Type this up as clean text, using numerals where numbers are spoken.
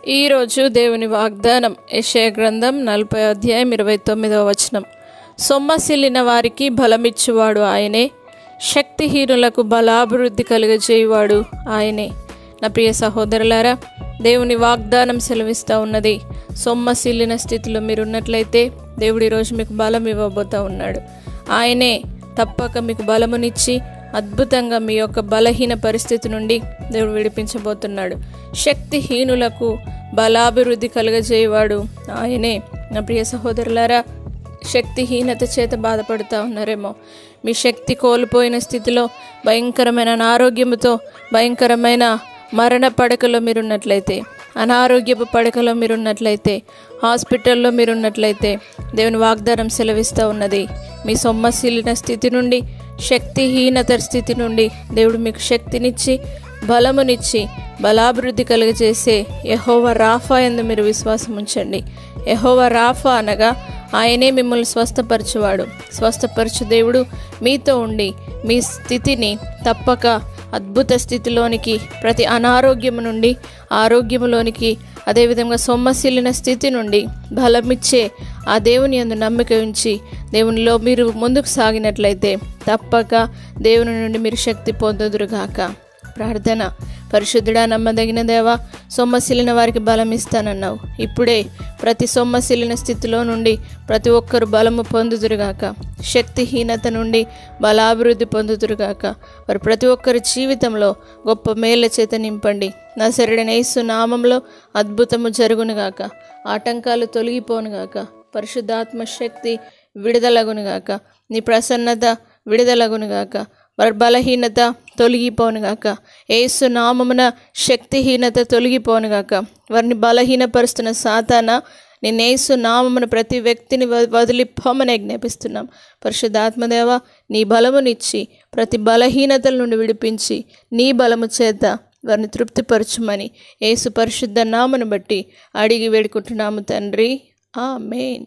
ఈరోజు దేవుని వాగ్దానం యెషయా గ్రంథం 40 అధ్యాయం 29వ వచనం. సొమ్మసిల్లిన వారికి బలమిచ్చువాడు ఆయనే, శక్తిహీనులకు బలాభివృద్ధి కలుగజేయువాడు ఆయనే. నా ప్రియ సహోదరులారా, దేవుని వాగ్దానం సెలవిస్తూ ఉన్నది. సొమ్మసిల్లిన స్థితిలో మీరున్నట్లయితే దేవుడు ఈరోజు మీకు బలం ఇవ్వబోతూ ఉన్నాడు. ఆయనే తప్పక మీకు బలమునిచ్చి అద్భుతంగా మీ యొక్క బలహీన పరిస్థితి నుండి దేవుడు విడిపించబోతున్నాడు. శక్తిహీనులకు బలాభివృద్ధి కలుగజేయవాడు ఆయనే. నా ప్రియ సహోదరులారా, శక్తిహీనత చేత బాధపడుతూ ఉన్నారేమో, మీ శక్తి కోల్పోయిన స్థితిలో భయంకరమైన అనారోగ్యంతో భయంకరమైన మరణ పడకలో మీరున్నట్లయితే, అనారోగ్యపు పడకలో మీరున్నట్లయితే, హాస్పిటల్లో మీరున్నట్లయితే దేవుని వాగ్దానం సెలవిస్తూ ఉన్నది. మీ సొమ్మసిల్లిన స్థితి నుండి, శక్తిహీనత స్థితి నుండి దేవుడు మీకు శక్తినిచ్చి బలమునిచ్చి బలాభివృద్ధి కలుగజేసే యెహోవా రాఫా యందు మీరు విశ్వాసం ఉంచండి. యెహోవా రాఫా అనగా ఆయనే మిమ్మల్ని స్వస్థపరచువాడు. స్వస్థపరచు దేవుడు మీతో ఉండి మీ స్థితిని తప్పక అద్భుత స్థితిలోనికి, ప్రతి అనారోగ్యము నుండి ఆరోగ్యములోనికి, అదేవిధంగా సొమ్మసిల్లిన స్థితి నుండి బలమిచ్చే ఆ దేవుని యందు నమ్మిక ఉంచి దేవునిలో మీరు ముందుకు సాగినట్లయితే తప్పక దేవుని నుండి మీరు శక్తి పొందుదురుగాక. ప్రార్థన. పరిశుద్ధుడా, నమ్మదగిన దేవా, సొమ్మసిల్లిన వారికి బలం ఇస్తానన్నావు. ఇప్పుడే ప్రతి సొమ్మసిల్లిన స్థితిలో నుండి ప్రతి ఒక్కరు బలము పొందుదురుగాక. శక్తిహీనత నుండి బలాభివృద్ధి పొందుదురుగాక. వారు ప్రతి ఒక్కరి జీవితంలో గొప్ప మేళ్ల చేత నింపండి. నజరేయుడైన యేసు నామములో అద్భుతము జరుగునుగాక. ఆటంకాలు తొలగిపోనుగాక. పరిశుద్ధాత్మ శక్తి విడుదలగునుగాక. నీ ప్రసన్నత విడుదలగునుగాక. వారి బలహీనత తొలగిపోనుగాక. యేసు నామమున శక్తిహీనత తొలగిపోనుగాక. వారిని బలహీనపరుస్తున్న సాతానా, నేను యేసు నామమున ప్రతి వ్యక్తిని వదిలిపోమని జ్ఞాపిస్తున్నాం. పరిశుద్ధాత్మదేవ, నీ బలమునిచ్చి ప్రతి బలహీనతల నుండి విడిపించి నీ బలము చేత వారిని తృప్తిపరచుమని యేసు పరిశుద్ధ నామను బట్టి అడిగి వేడుకుంటున్నాము తండ్రి. ఆమేన్.